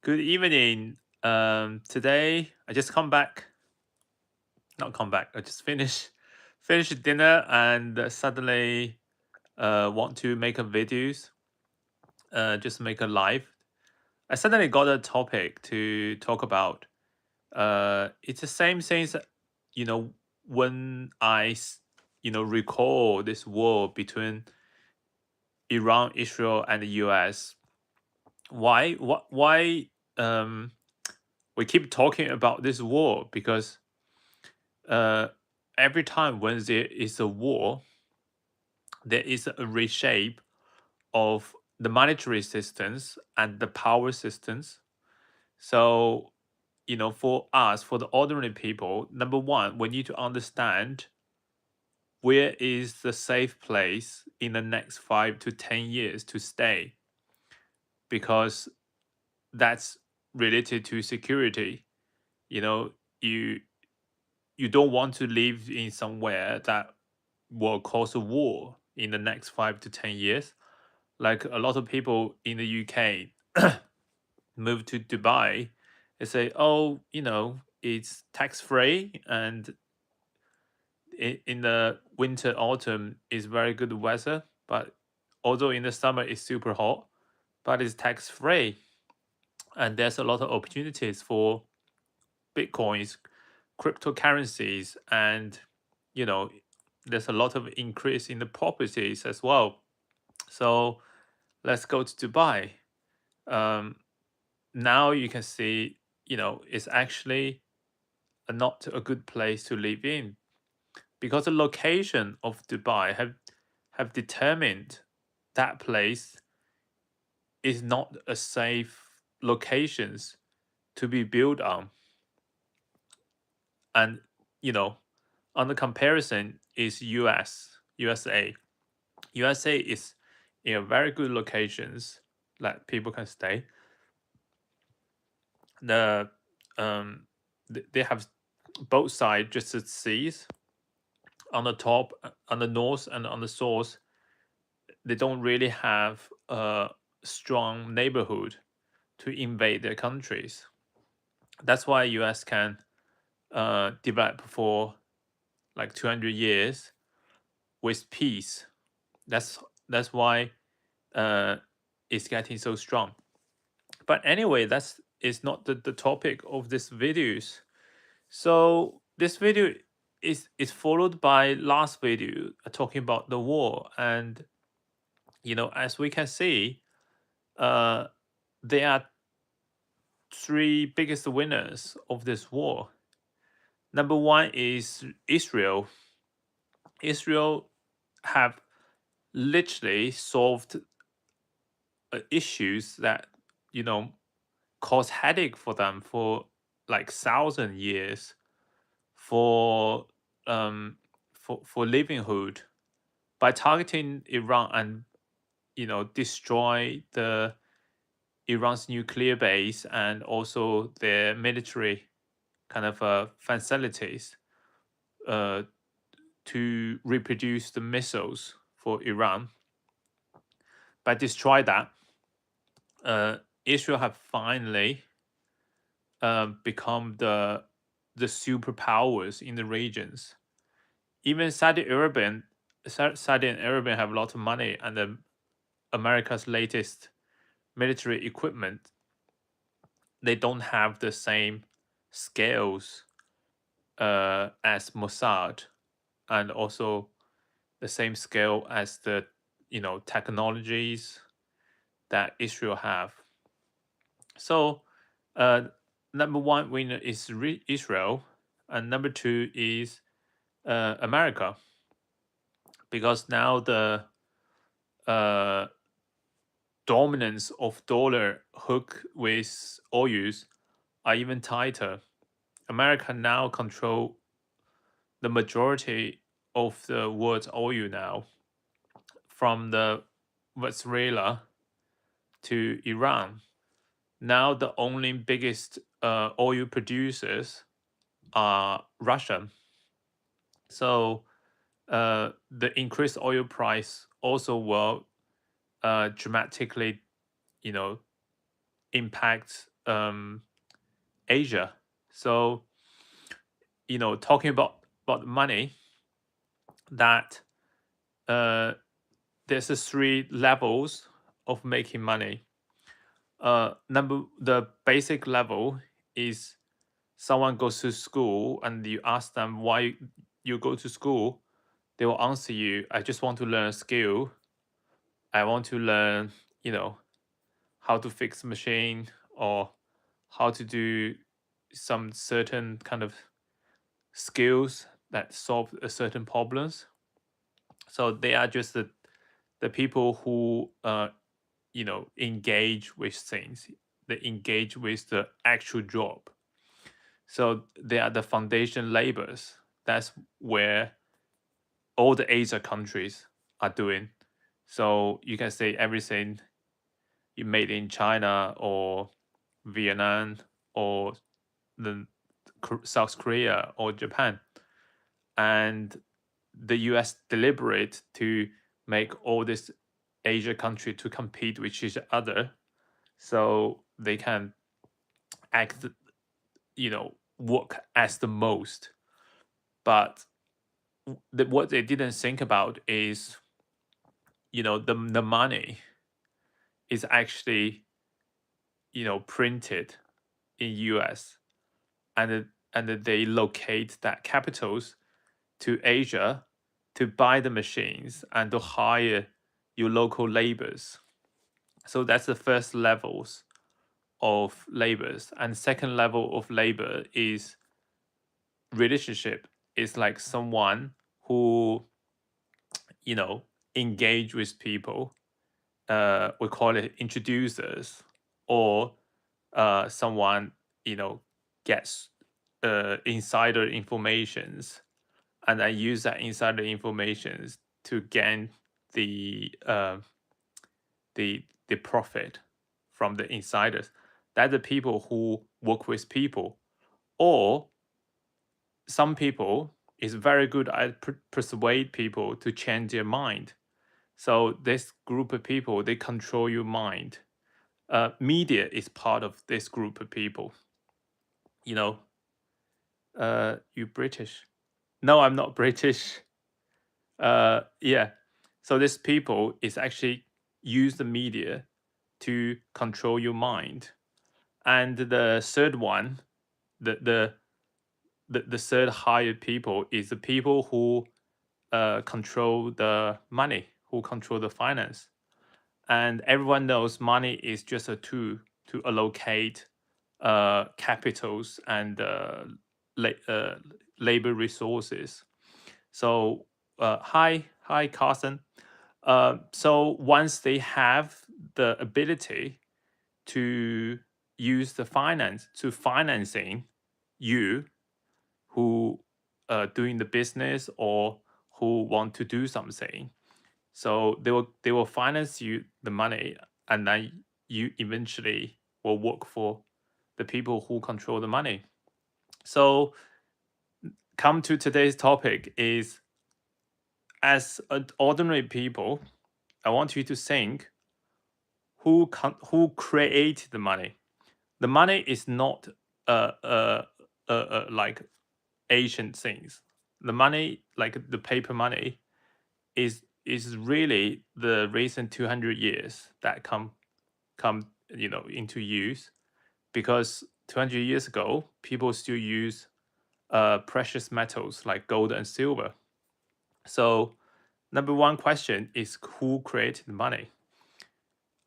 Good evening. Today I just come back, not come back. I just finished dinner and suddenly want to make a videos. Just make a live. I suddenly got a topic to talk about. It's the same things. You know, when recall this war between Iran, Israel, and the U.S. Why? What? Why? Um, we keep talking about this war because uh, every time when there is a war, there is a reshape of the monetary systems and the power systems. So, for us, for the ordinary people, number one, we need to understand where is the safe place in the next 5 to 10 years to stay, because that's related to security. You know, you you don't want to live in somewhere that will cause a war in the next 5 to 10 years. Like a lot of people in the UK move to Dubai, they say, "Oh, it's tax free, and in the winter, autumn is very good weather. But although in the summer it's super hot, but it's tax free, and there's a lot of opportunities for bitcoins, cryptocurrencies, and you know, there's a lot of increase in the properties as well. So let's go to Dubai. Um, Now you can see, it's actually not a good place to live in, because the location of Dubai have determined that place is not a safe locations to be built on. And on the comparison is USA is in a very good locations that people can stay. The they have both sides just as seas on the top, on the north and on the south. They don't really have a strong neighborhood to invade their countries. That's why US can develop for like 200 years with peace. That's why uh, it's getting so strong. But anyway, that's is not the topic of this videos. So this video is followed by last video talking about the war, and as we can see, uh, there are three biggest winners of this war. Number one is Israel. Israel have literally solved issues that you know cause headache for them for like 1,000 years, for livelihood, by targeting Iran and destroy the Iran's nuclear base and also their military kind of facilities uh, to reproduce the missiles for Iran. By destroy that, uh, Israel have finally become the superpowers in the regions. Even Saudi and Arabia have a lot of money, and America's latest military equipment, they don't have the same scales as Mossad, and also the same scale as the technologies that Israel have. So, uh, number one winner is Israel, and number two is America, because now the uh, dominance of dollar hook with oils are even tighter. America now control the majority of the world's oil now, from the Venezuela to Iran. Now the only biggest oil producers are Russia. So the increased oil price also will dramatically, you know, impact um, Asia. So talking about money, that there's a three levels of making money. The basic level is someone goes to school and you ask them why you go to school. They will answer you, I just want to learn a skill. I want to learn, how to fix a machine, or how to do some certain kind of skills that solve a certain problems. So they are just the people who engage with things. They engage with the actual job. So they are the foundation laborers. That's where all the Asia countries are doing. So you can say everything you made in China or Vietnam or the South Korea or Japan, and the US deliberate to make all this Asia country to compete with each other, so they can act, work as the most. But what they didn't think about is, the money is actually, printed in US, and they locate that capitals to Asia to buy the machines and to hire your local laborers. So that's the first levels of labors. And second level of labor is relationship. It's like someone who, engage with people. We call it introducers, or someone, gets insider informations, and I use that insider informations to gain the the profit from the insiders. That the people who work with people, or some people is very good at persuade people to change their mind. So this group of people, they control your mind. Media is part of this group of people. You know, you British? No, I'm not British. Yeah. So this people is actually use the media to control your mind. And the third one, the the the third higher people is the people who control the money, who control the finance. And everyone knows money is just a tool to allocate capitals and la- uh, labor resources. So, hi, Carson. So once they have the ability to use the finance to financing you, who doing the business or who want to do something, so they will finance you the money, and then you eventually will work for the people who control the money. So come to today's topic is, as ordinary people, I want you to think who create the money. The money is not like ancient things. The money, like the paper money, is really the recent 200 years that come into use, because 200 years ago people still use precious metals like gold and silver. So number one question is, who created the money?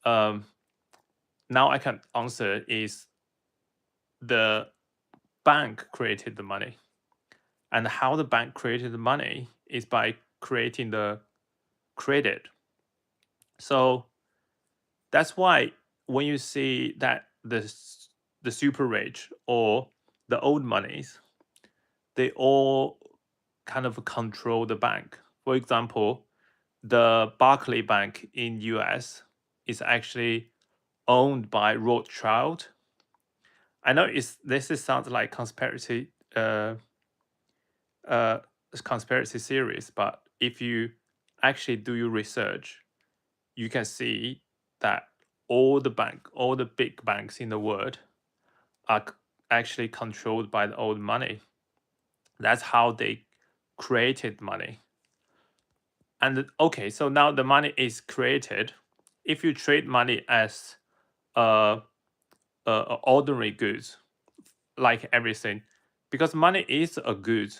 um, Now I can answer is, the bank created the money. And how the bank created the money is by creating the credit. So that's why when you see that the super rich or the old monies, they all kind of control the bank. For example, the Barclay Bank in US is actually owned by Rothschild. I know this is sounds like uh, conspiracy theories, but if you actually do your research, you can see that all the big banks in the world are actually controlled by the old money. That's how they created money. And okay, so now the money is created. If you trade money as uh, ordinary goods, like everything, because money is a good.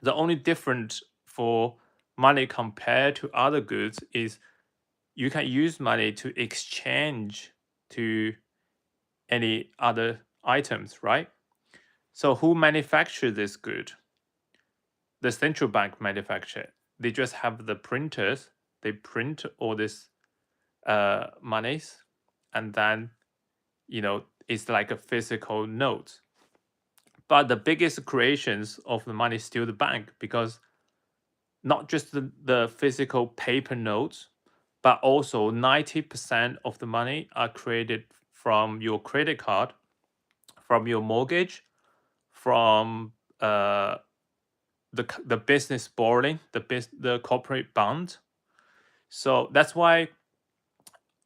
The only difference for money compared to other goods is you can use money to exchange to any other items, right? So who manufactures this good? The central bank manufacture it. They just have the printers. They print all this monies, and then it's like a physical note. But the biggest creations of the money is still the bank, because not just the physical paper notes, but also 90% of the money are created from your credit card, from your mortgage, from the business borrowing, the corporate bond. So that's why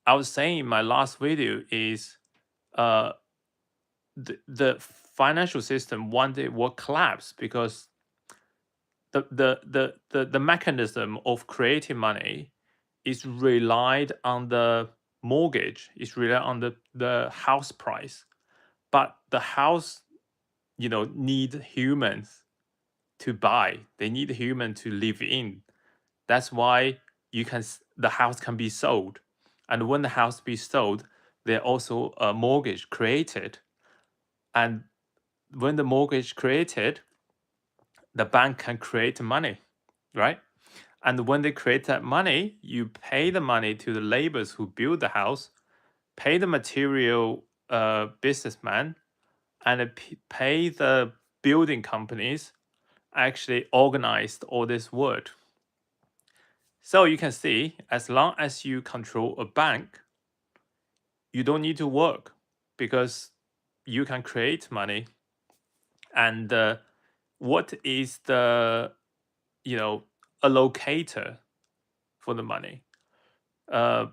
I was saying in my last video is uh, the financial system one day will collapse, because the mechanism of creating money is relied on the mortgage, is relied on the house price. But the house, need humans to buy. They need human to live in. That's why the house can be sold. And when the house be sold, there also a mortgage created. And when the mortgage created, the bank can create money, right? And when they create that money, you pay the money to the laborers who build the house, pay the material businessman, and pay the building companies actually organized all this work. So you can see, as long as you control a bank, you don't need to work, because you can create money. And what is the allocator for the money? Uh,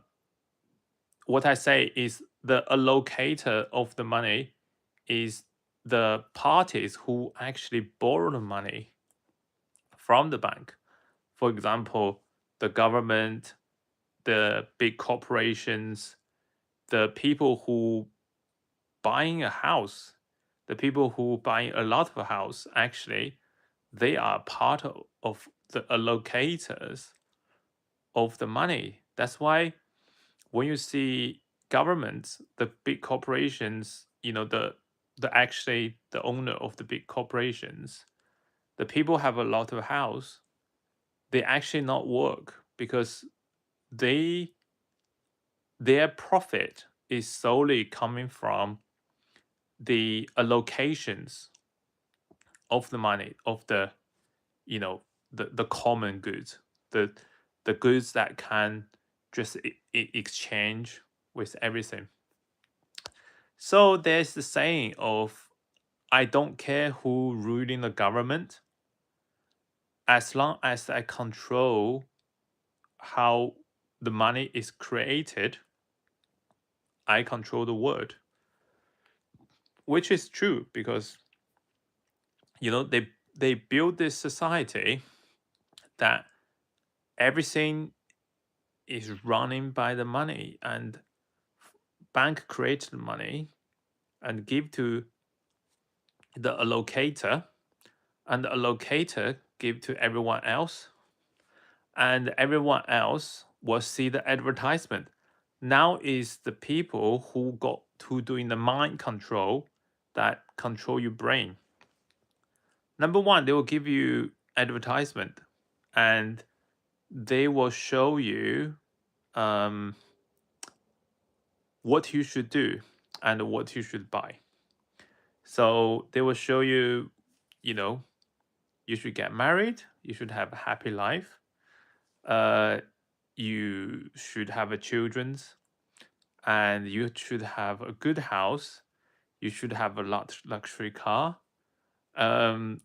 what I say is the allocator of the money is the parties who actually borrow the money from the bank. For example, the government, the big corporations, the people who buying a house, the people who buying a lot of a house, actually, they are part of the allocators of the money. That's why when you see governments, the big corporations, the actually the owner of the big corporations, the people have a lot of house, they actually not work, because they their profit is solely coming from the allocations of the money, of the the common goods, the goods that can just exchange with everything. So there's the saying of, I don't care who ruling the government, as long as I control how the money is created, I control the world. Which is true, because they build this society that everything is running by the money, and bank create the money and give to the allocator, and the allocator give to everyone else, and everyone else will see the advertisement. Now is the people who doing the mind control, that control your brain. Number one, they will give you advertisement, and they will show you um, what you should do and what you should buy. So they will show you, you know, you should get married, you should have a happy life, uh, you should have a children's, and you should have a good house, you should have a luxury car, and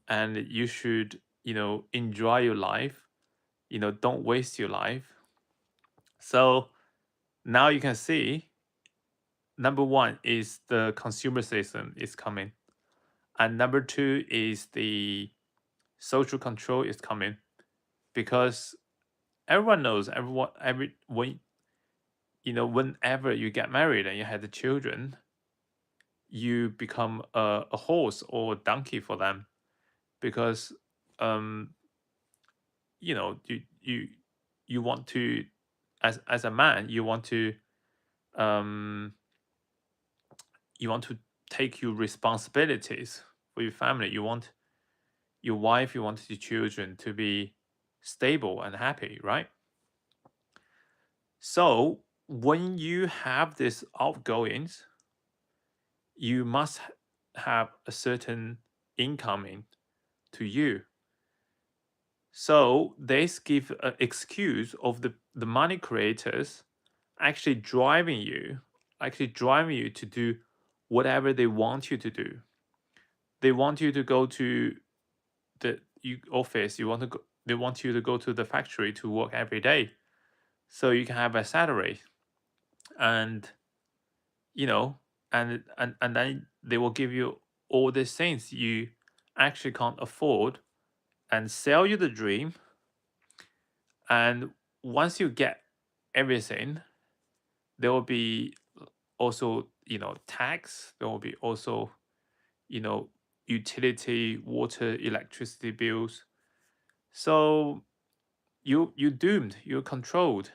you should, enjoy your life, don't waste your life. So now you can see number one is the consumer system is coming, and number two is the social control is coming, because everyone knows every when whenever you get married and you have the children, you become a horse or donkey for them, because um you you want to, as a man, um you want to take your responsibilities for your family. You want your wife, you want your children to be stable and happy, right? So when you have this outgoings, you must have a certain incoming to you. So this give an excuse of the money creators actually driving you to do whatever they want you to do. They want you to go to the office. They want you to go to the factory to work every day, so you can have a salary, and you know, and then they will give you all these things you actually can't afford, and sell you the dream. And once you get everything, there will be also tax. There will be also you know utility, water, electricity bills. So you doomed, you're controlled,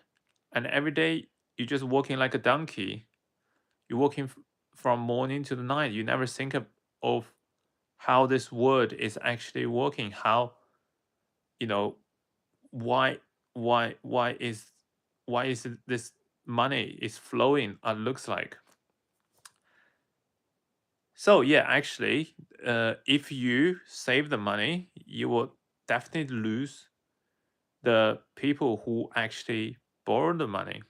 and every day you're just working like a donkey. You're working from morning to the night. You never think of how this world is actually working. How you know why why is this money is flowing, looks like. So yeah, actually, if you save the money, you will definitely lose the people who actually borrow the money,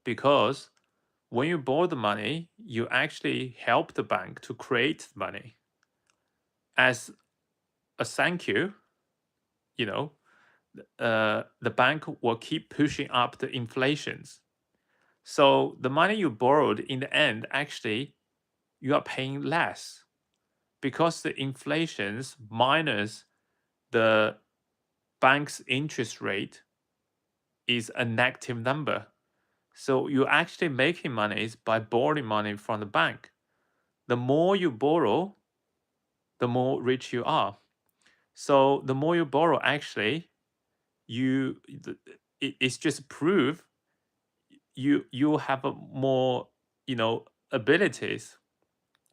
because when you borrow the money, you actually help the bank to create money. As a thank you, you know, the bank will keep pushing up the inflations. So the money you borrowed in the end, actually, you are paying less, because the inflations minus the bank's interest rate is a negative number. So you're actually making money by borrowing money from the bank. The more you borrow, the more rich you are. So the more you borrow, actually, it's just proof you have a more abilities,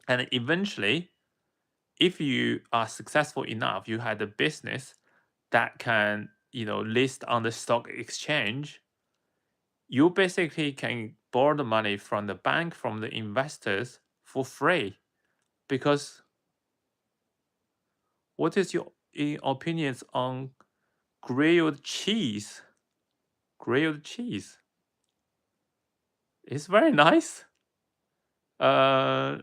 and eventually, if you are successful enough, you had a business that can list on the stock exchange. You basically can borrow the money from the bank, from the investors, for free. Because what is your opinions on grilled cheese? Grilled cheese, it's very nice. uh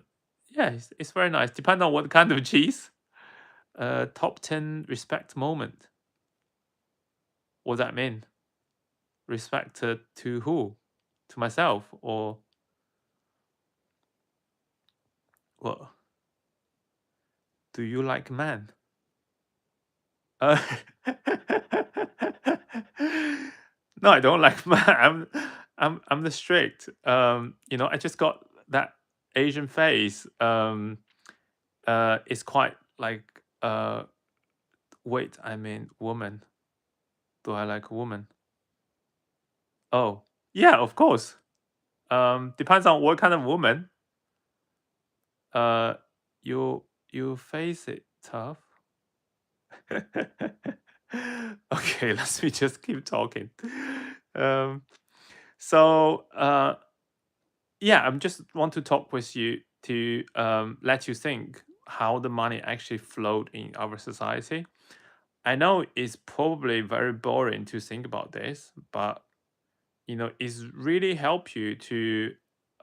yeah, it's very nice, depending on what kind of cheese. Top 10 respect moment, what does that mean? Respect to who? To myself, or what? Do you like man? Uh, no, I don't like man. I'm the strict. I just got that Asian face. It's quite like wait, I mean woman. Do I like a woman? Oh, yeah, of course. Depends on what kind of woman. Uh, you face it tough. Okay, let me just keep talking. Um, so yeah, I'm just want to talk with you to let you think how the money actually flowed in our society. I know it's probably very boring to think about this, but it's really help you to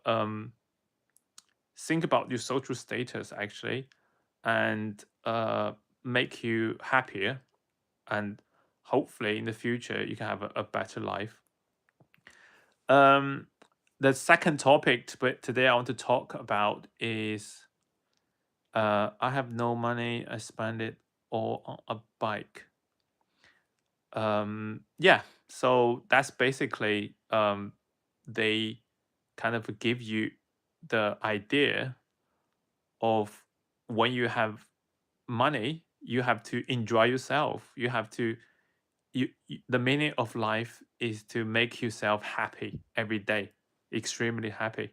um, think about your social status, actually, and make you happier, and hopefully in the future you can have a better life. um the second topic today I want to talk about is I have no money, I spend it all on a bike. Yeah, so that's basically they kind of give you the idea of when you have money, you have to enjoy yourself. You have to the meaning of life is to make yourself happy every day, extremely happy.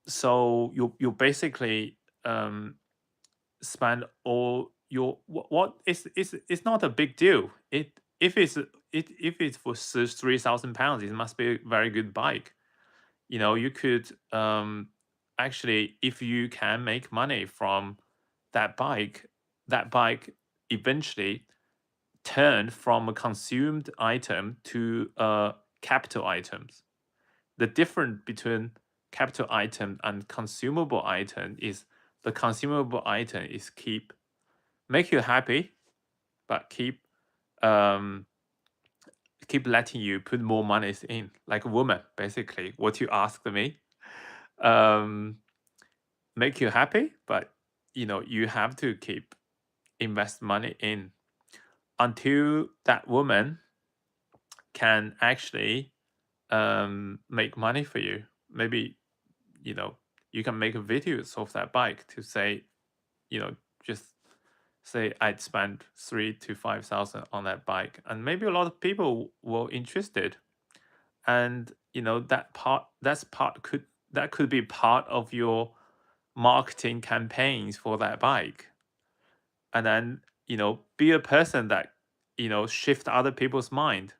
So you basically spend all your what is it's not a big deal. It if it's for £3,000, it must be a very good bike. You could actually, if you can make money from that bike eventually turn from a consumed item to capital items. The difference between capital item and consumable item is the consumable item is make you happy, but um keep letting you put more monies in, like a woman, basically what you asked me. um make you happy, but you have to keep invest money in until that woman can actually make money for you. Maybe you know you can make videos of that bike to say, just say I'd spend 3 to 5 thousand on that bike, and maybe a lot of people were interested. And that could be part of your marketing campaigns for that bike. And then be a person that shift other people's mind,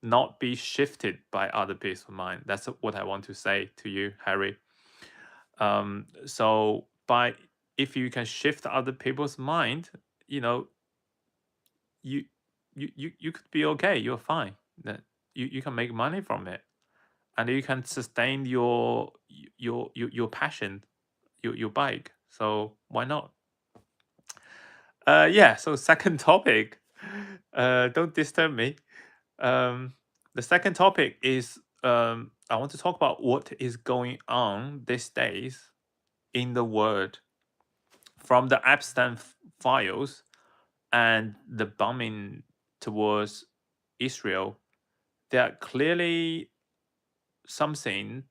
not be shifted by other people's mind. That's what I want to say to you, Harry. So by if you can shift other people's mind, you know you you could be okay, you're fine. That you can make money from it, and you can sustain your passion, your bike. So why not? Yeah, so second topic. Don't disturb me. um the second topic is I want to talk about what is going on these days in the world, from the Epstein files and the bombing towards Israel. There are clearly something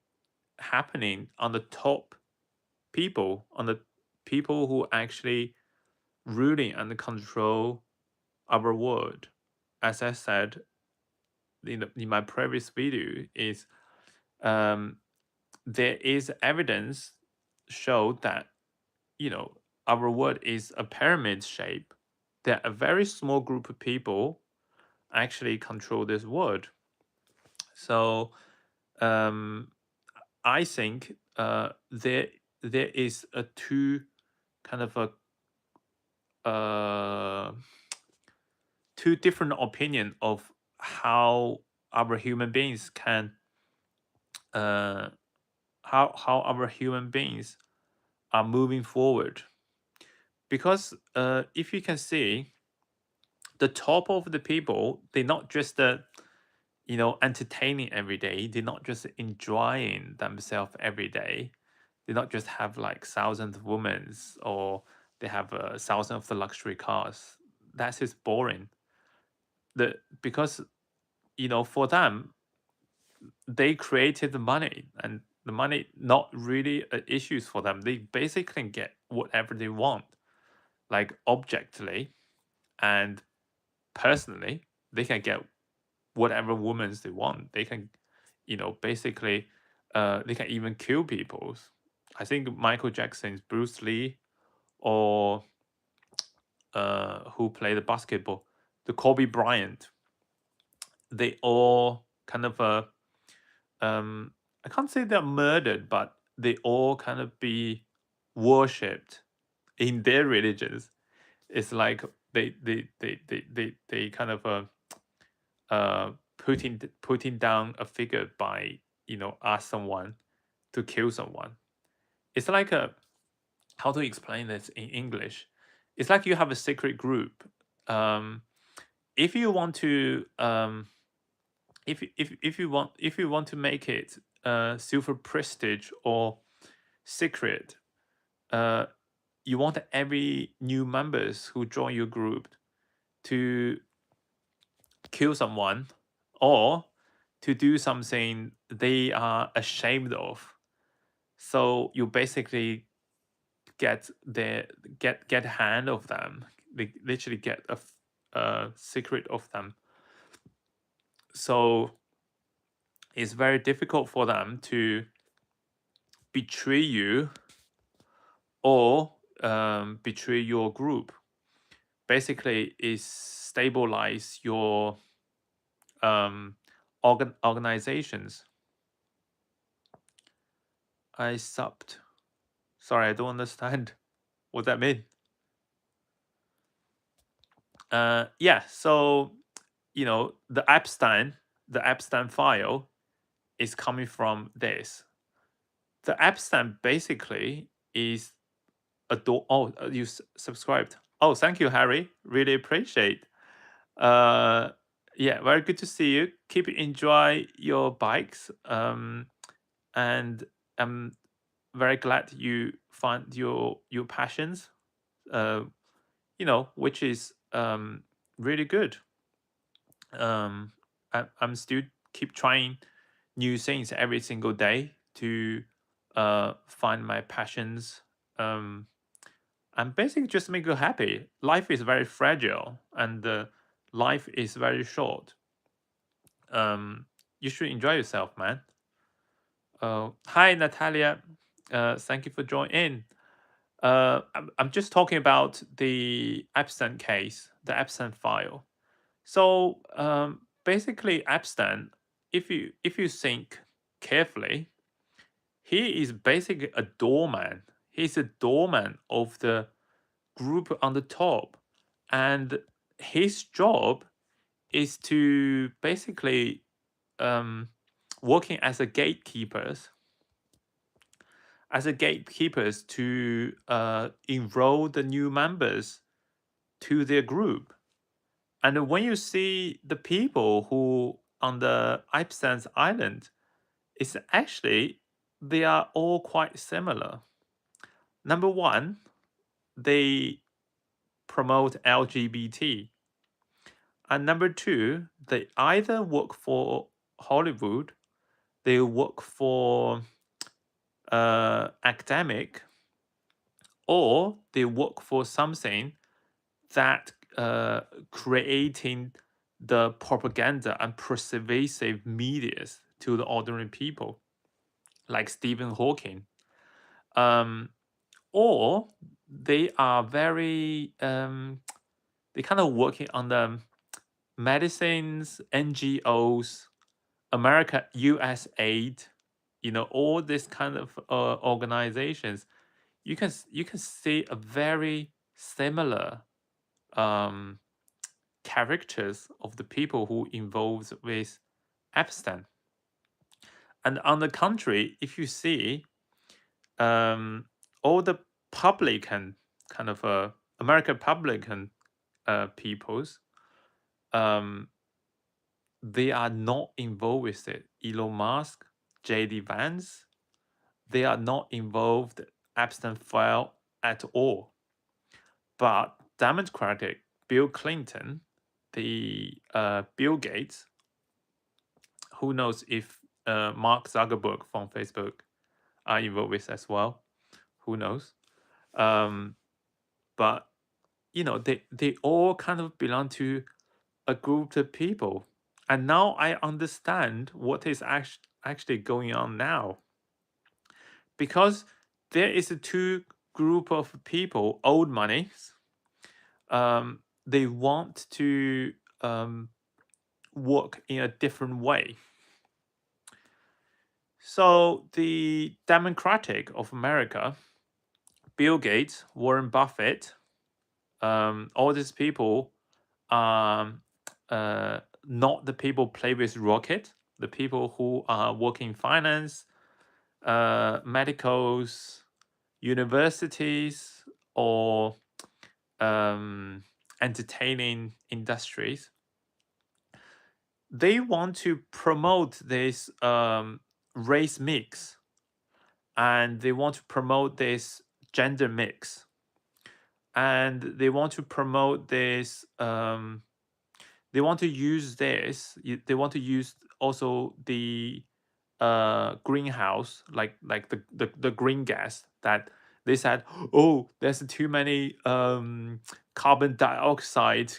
happening on the top people, on the people who actually ruling and control our world. As I said in my previous video, is um, there is evidence show that you know our world is a pyramid shape. There are a very small group of people actually control this world. So um, I think there is a two kind of uh, two different opinion of how our human beings can uh, how our human beings are moving forward. Because if you can see, the top of the people, they're not just entertaining every day. They're not just enjoying themselves every day. They not just have like thousands of women, or they have a thousand of the luxury cars. That's just boring. Because for them, they created the money, and the money not really issues for them. They basically can get whatever they want, like objectively and personally. They can get whatever women they want. They can, basically, they can even kill people. I think Michael Jackson's Bruce Lee, or who played the basketball, the Kobe Bryant. They all kind of I can't say they're murdered, but they all kind of be worshipped in their religions. It's like they kind of putting down a figure by ask someone to kill someone. It's like a how to explain this in English. It's like you have a secret group. If you want to if you want to make it super prestige or secret, uh, you want every new members who join your group to kill someone or to do something they are ashamed of. So you basically get get a hand of them. They literally get a secret of them. So it's very difficult for them to betray you or betray your group. Basically, is stabilize your organizations. I subbed. Sorry, I don't understand what that means. Yeah, so the Epstein file is coming from this. The Epstein basically is a door. Oh, you subscribed. Oh, thank you, Harry. Really appreciate. Uh, yeah, very good to see you. Keep enjoy your bikes. And I'm very glad you find your passions. Which is really good. I'm still keep trying new things every single day to find my passions. And basically just make you happy. Life is very fragile, and life is very short. You should enjoy yourself, man. Hi, Natalia. Thank you for joining in. I'm just talking about the Epstein case, the Epstein file. So basically, Epstein, if you think carefully, he is basically a doorman. He's a doorman of the group on the top, and his job is to basically working as a gatekeepers to enroll the new members to their group. And when you see the people who on the Epstein's island, it's actually they are all quite similar. Number one, they promote LGBT. And number two, they either work for Hollywood, they work for academic, or they work for something that creating the propaganda and persuasive medias to the ordinary people, like Stephen Hawking. Or they are very they kind of working on the medicines, NGOs, America, US aid, all this kind of organizations. You can see a very similar um, characters of the people who involved with Epstein. And on the contrary, if you see all the publican kind of American publican peoples, um, they are not involved with it. Elon Musk, J.D. Vance, they are not involved Epstein file at all. But Democratic Bill Clinton, the Bill Gates, who knows if Mark Zuckerberg from Facebook are involved with as well? Who knows? But they all kind of belong to a group of people, and now I understand what is actually going on now, because there is a two group of people, old monies. They want to work in a different way. So the Democratic of America, Bill Gates, Warren Buffett, all these people are not the people play with rocket. The people who are working finance, medicals, universities, or entertaining industries. they want to promote this race mix, and they want to promote this gender mix, and they want to promote this they want to use they want to use also the greenhouse, like the green gas, that they said, oh, there's too many carbon dioxide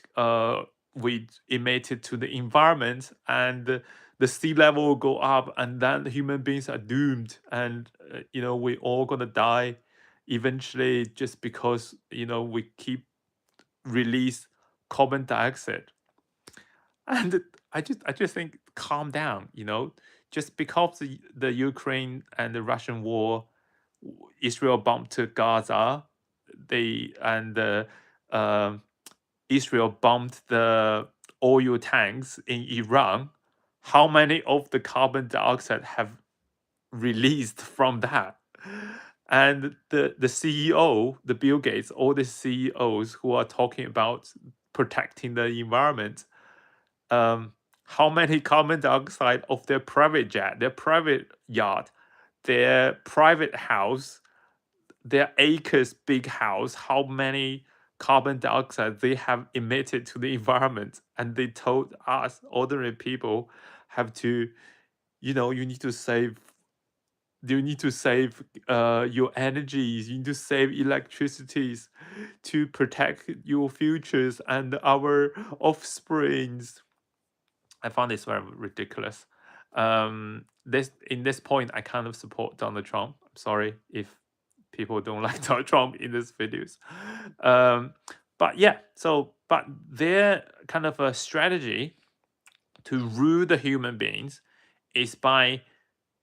we emitted to the environment, and the sea level will go up, and then human beings are doomed, and we all gonna die eventually, just because we keep release carbon dioxide. And I just think, calm down, just because the Ukraine and the Russian war, Israel bombed to Gaza, they and um Israel bombed the oil tanks in Iran. How many of the carbon dioxide have released from that? And the CEO, the Bill Gates, all the CEOs who are talking about protecting the environment, um, how many carbon dioxide of their private jet, their private yacht, their private house, their acres big house, how many carbon dioxide they have emitted to the environment. And they told us, ordinary people, have to, you need to save. You need to save your energies. You need to save electricities to protect your futures and our offsprings. I found this very ridiculous. This in this point, I kind of support Donald Trump. I'm sorry if people don't like Donald Trump in these videos. Um, but yeah, but their kind of a strategy to rule the human beings is by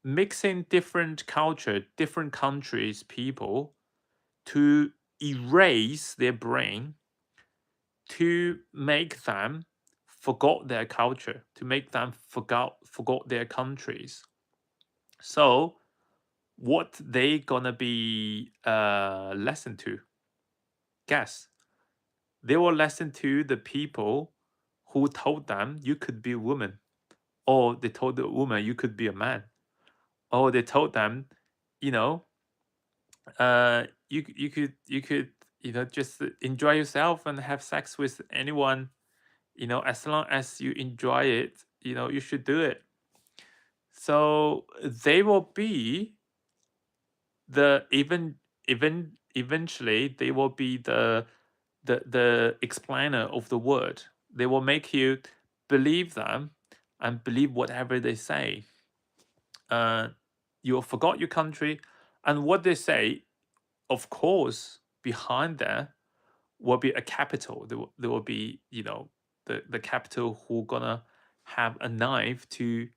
mixing different culture, different countries, people, to erase their brain, to make them forgot their culture, to make them forgot their countries. So what they gonna be lesson to? Guess. They will listen to the people who told them you could be a woman, or they told the woman you could be a man, or they told them, you know, you could just enjoy yourself and have sex with anyone, as long as you enjoy it, you should do it. So they will be eventually they will be the explainer of the word. They will make you believe them and believe whatever they say. uh you forgot your country, and what they say, of course, behind there will be a capital. There will be, the capital who gonna have a knife to,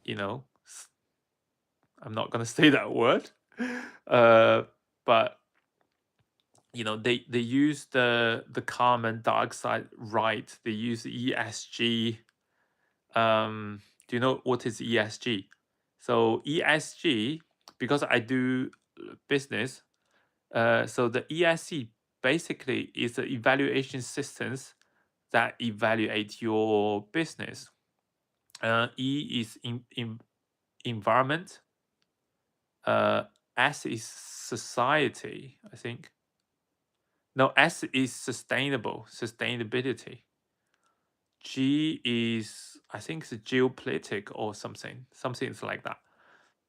you know, I'm not gonna say that word, but they use the carbon dioxide, right? They use ESG. Do you know what is ESG? So ESG, because I do business, so the ESG basically is the evaluation systems that evaluate your business. E is in environment. S is society, I think. No, S is sustainability. G is, I think, it's geopolitical or something like that.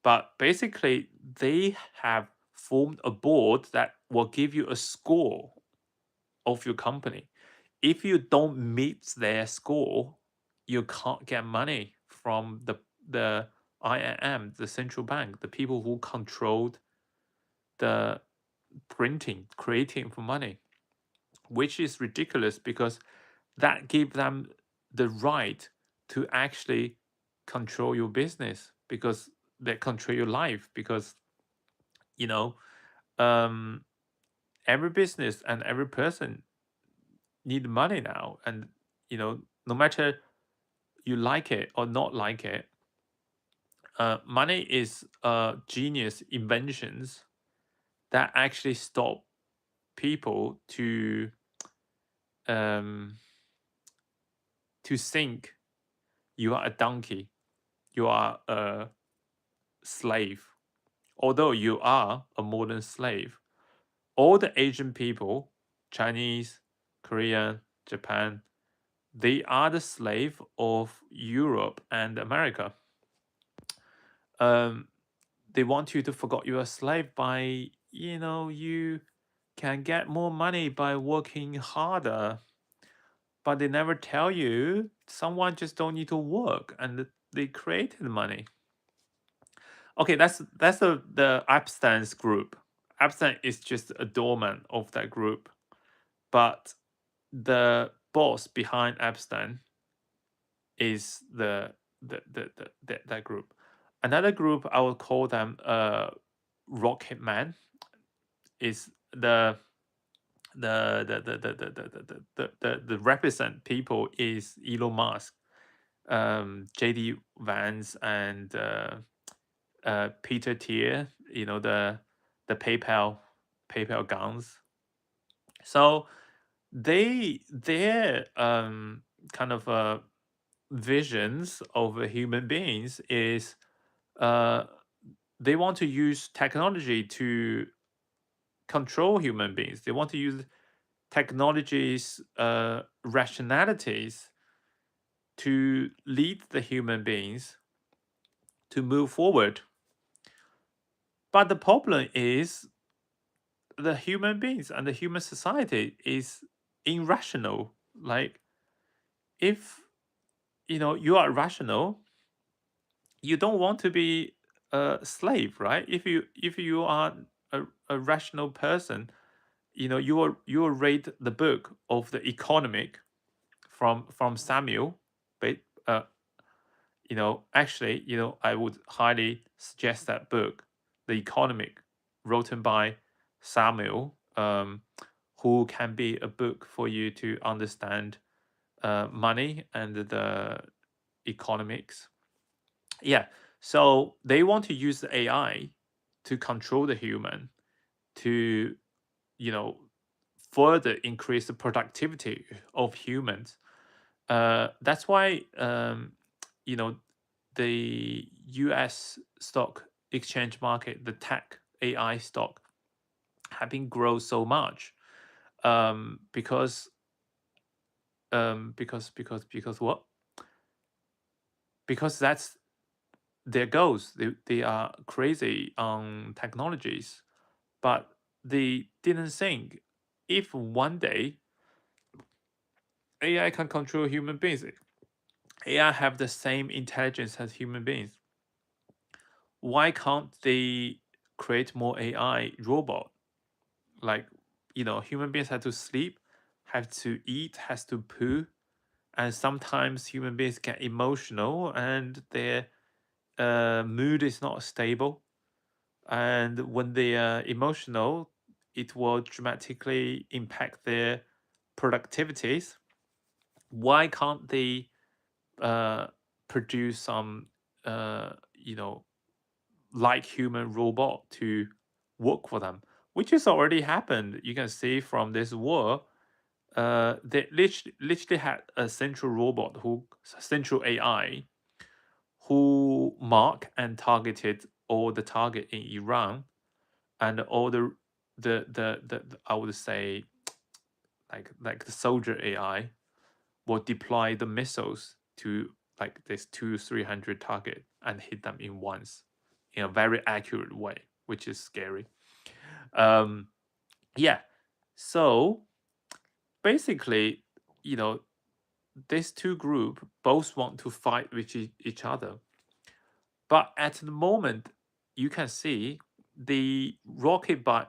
But basically, they have formed a board that will give you a score of your company. If you don't meet their score, you can't get money from the IIM, the central bank, the people who controlled the creating for money, which is ridiculous, because that gives them the right to actually control your business, because they control your life, because you know um every business and every person need money now, and no matter you like it or not like it, money is genius inventions that actually stop people um to think you are a donkey, you are a slave. Although you are a modern slave, all the Asian people, Chinese, Korean, Japan, they are the slave of Europe and America. Um, they want you to forget you're a slave by, you can get more money by working harder, but they never tell you someone just don't need to work and they created money. Okay, that's the abstinence group. Abstinence is just a doorman of that group, but the boss behind Abstain is that group. Another group I would call them Rocket Man is the represent people is Elon Musk, JD Vance, and Peter Thiel, the PayPal guns. So their kind of visions of human beings is uh, they want to use technology to control human beings. They want to use technology's rationalities to lead the human beings to move forward. But the problem is the human beings and the human society is irrational. Like if you are rational, you don't want to be a slave, right? If you are a rational person, you will read the book of the economic from Samuel, but actually, I would highly suggest that book, The Economic, written by Samuel, who can be a book for you to understand money and the economics. Yeah, so they want to use the AI to control the human to, you know, further increase the productivity of humans. That's why you know the U.S. stock exchange market, the tech AI stock, have been grow so much because what? Because that's their goals. They are crazy on technologies, but they didn't think if one day AI can control human beings, AI have the same intelligence as human beings. Why can't they create more AI robot? Like, human beings have to sleep, have to eat, has to poo, and sometimes human beings get emotional and their mood is not stable. And when they are emotional, it will dramatically impact their productivities. Why can't they uh, produce some, like human robot to work for them, which has already happened? You can see from this war, they literally had a central AI who mark and targeted all the target in Iran, and all the I would say like the soldier AI will deploy the missiles to like this 200-300 target and hit them in once in a very accurate way, which is scary. Um, yeah, so basically, you know, these two groups both want to fight with each other, but at the moment, you can see the rocket boys,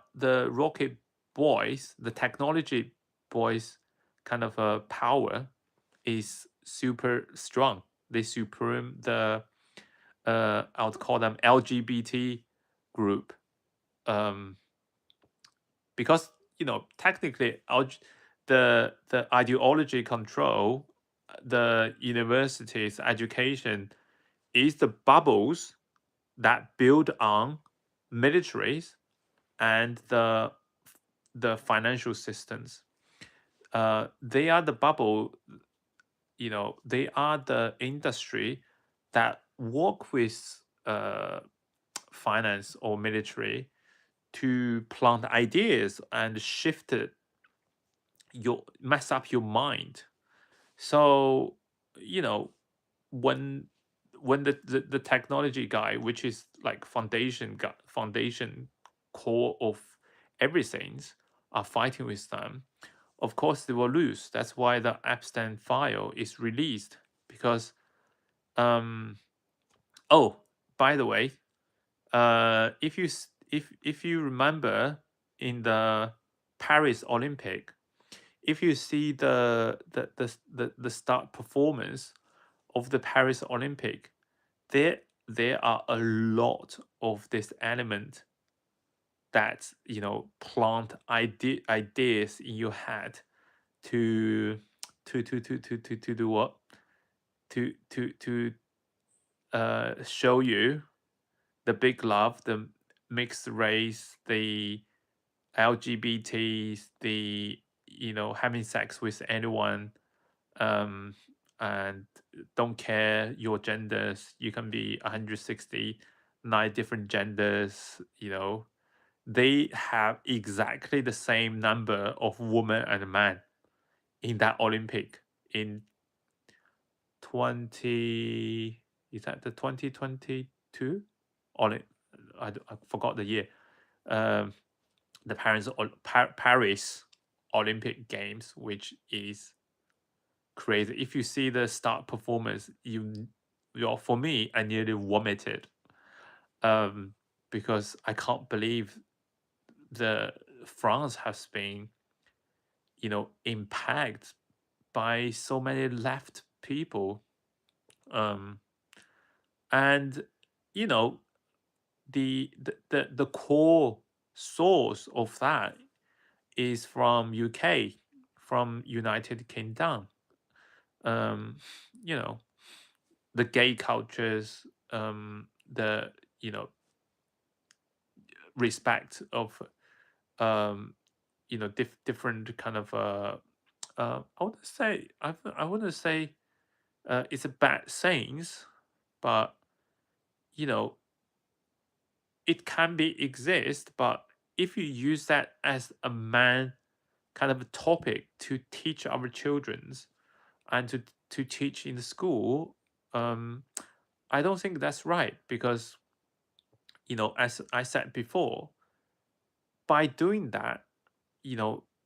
the technology boys, kind of a power is super strong. They supreme the I would call them LGBT group, um, because technically the ideology control the university's education is the bubbles that build on militaries and the financial systems. They are the bubble they are the industry that work with finance or military to plant ideas and shift mess up your mind. So, you know, when the technology guy, which is like foundation core of everything, are fighting with them, of course they will lose. That's why the Epstein file is released. Because oh, by the way, if you remember in the Paris Olympic, if you see the start performance of the Paris Olympic, there are a lot of this element that plant ideas in your head to to do what, to show you the big love, the mixed race, the LGBTs, the having sex with anyone, um, and don't care your genders. You can be 169 different genders. They have exactly the same number of women and men in that Olympic in 20. Is that the 2022 Olymp? I forgot the year. Um, the Paris Olympic Games, which is crazy. If you see the start performance, for me, I nearly vomited, um, because I can't believe the France has been, impacted by so many left people, um, and you know the core source of that is from UK, from United Kingdom. Um, you know, the gay cultures, the respect of um, different kind of I wouldn't say I wouldn't say it's a bad things, but you know it can be exist, but if you use that as a man kind of a topic to teach our children's and to teach in the school, I don't think that's right. Because as I said before, by doing that,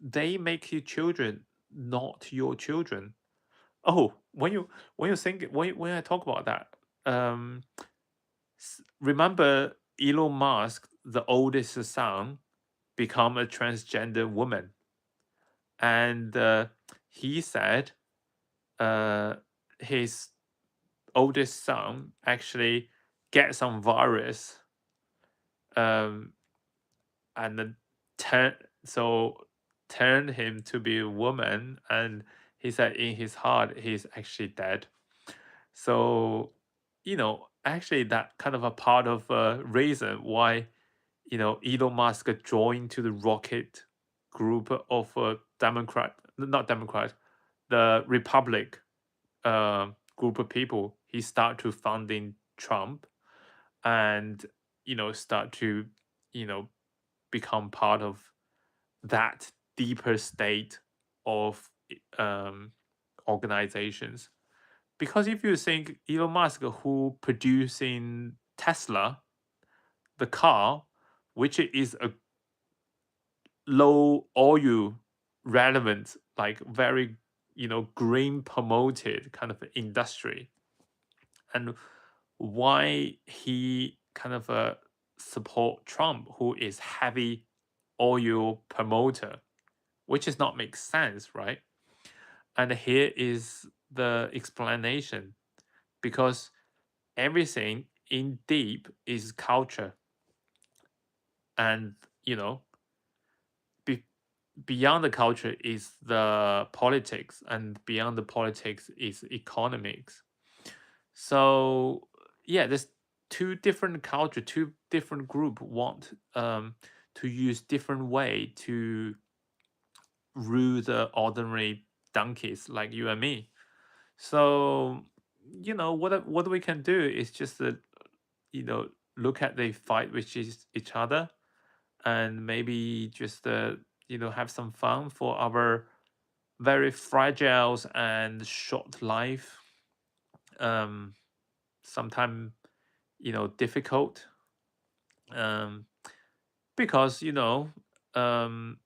they make your children not your children. Oh, when I talk about that, um remember Elon Musk, the oldest son, become a transgender woman, and he said uh his oldest son actually get some virus, um and then turn so turned him to be a woman, and he said in his heart he's actually dead. So actually that kind of a part of a reason why Elon Musk joined to the rocket group of Democrat, not Democrat, the Republic group of people. He start to funding Trump, and start to you know become part of that deeper state of organizations. Because if you think Elon Musk, who producing Tesla, the car, which is a low oil relevant, like very green promoted kind of industry, and why he kind of support Trump, who is heavy oil promoter, which does not make sense, right? And here is the explanation: because everything in deep is culture, and be, beyond the culture is the politics, and beyond the politics is economics. So yeah, there's two different culture, two different group want to use different way to rule the ordinary donkeys like you and me. So, what we can do is just look at the fight with each other, and maybe just have some fun for our very fragile and short life. Um, Sometimes difficult. Um, because um,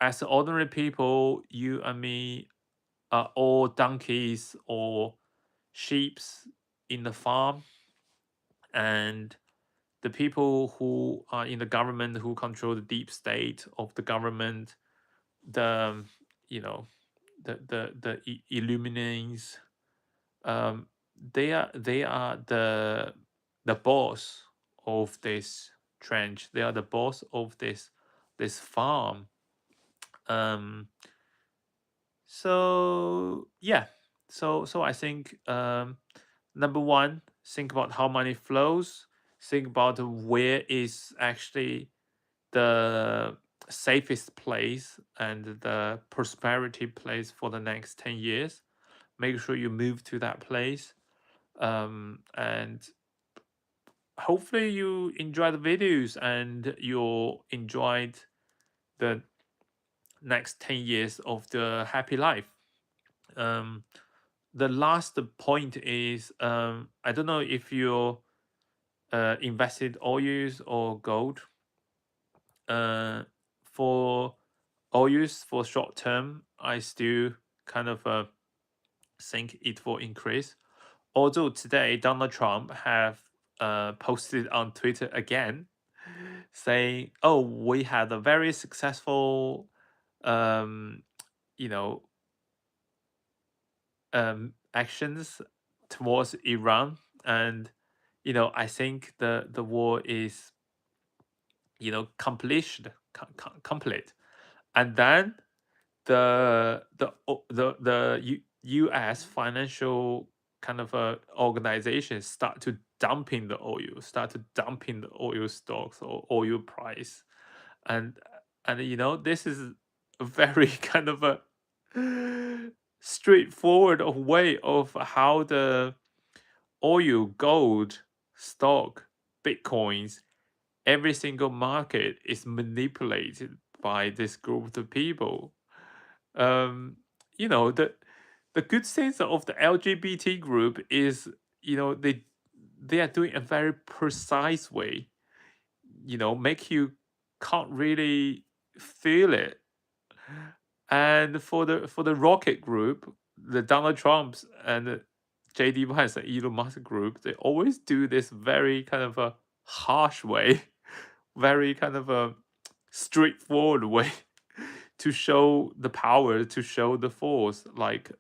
as ordinary people, you and me are all donkeys or sheeps in the farm, and the people who are in the government, who control the deep state of the government, the you know the Illuminings, um, they are the boss of this trench. They are the boss of this farm. Um, so yeah, so I think, number one, think about how money flows. Think about where is actually the safest place and the prosperity place for the next 10 years. Make sure you move to that place. And hopefully you enjoy the videos and you enjoyed the next 10 years of the happy life. Um, the last point is, I don't know if you invested oils or gold. Uh, for oils for short term, I still kind of think it will increase. Although today Donald Trump have posted on Twitter again, saying, "Oh, we had a very successful, um, you know, actions towards Iran," and I think the war is complete, and then U.S. financial kind of organizations start to dumping the oil, start to dumping the oil stocks or oil price, and this is a very kind of a straightforward of way of how the oil, gold, stock, bitcoins, every single market is manipulated by this group of people. um the good sense of the LGBT group is, they are doing a very precise way, make you can't really feel it. And for the Rocket group, the Donald Trumps and the JD Vance and Elon Musk group, they always do this very kind of a harsh way, very kind of a straightforward way to show the power, to show the force. Like,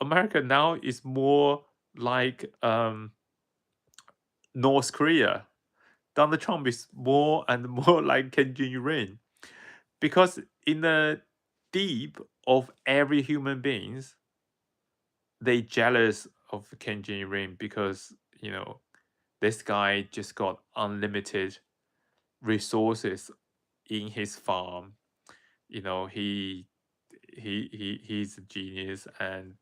America now is more like North Korea. Donald Trump is more and more like Kim Jong Un, because in the deep of every human beings, they jealous of Kim Jong Un because this guy just got unlimited resources in his farm. He's a genius, and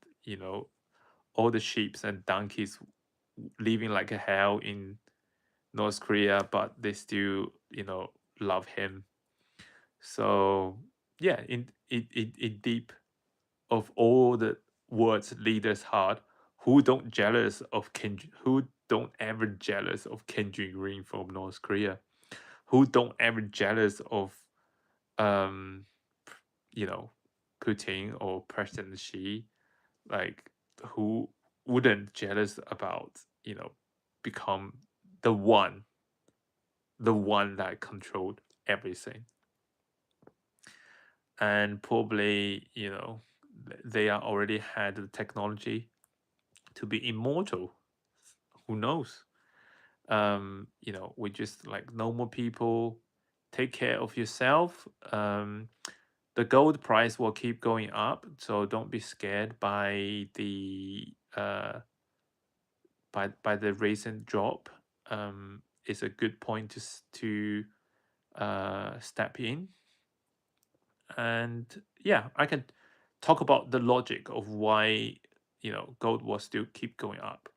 all the sheep and donkeys living like a hell in North Korea, but they still love him. So yeah, in deep of all the world's leaders' heart, who don't ever jealous of Kim Jong Un from North Korea, who don't ever jealous of um you know Putin or President Xi, like, who wouldn't jealous about become the one that controlled everything. And probably they are already had the technology to be immortal. Who knows? We just like normal people, take care of yourself. The gold price will keep going up, so don't be scared by the recent drop. It's a good point to step in. And yeah, I can talk about the logic of why gold will still keep going up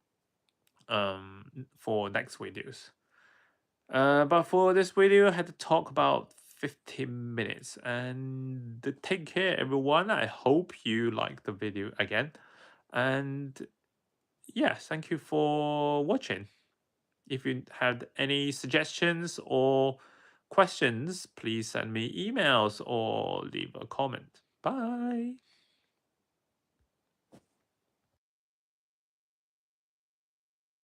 for next videos. But for this video, I had to talk about 15 minutes. And take care, everyone. I hope you like the video again. And yes, thank you for watching. If you had any suggestions or questions, please send me emails or leave a comment. Bye.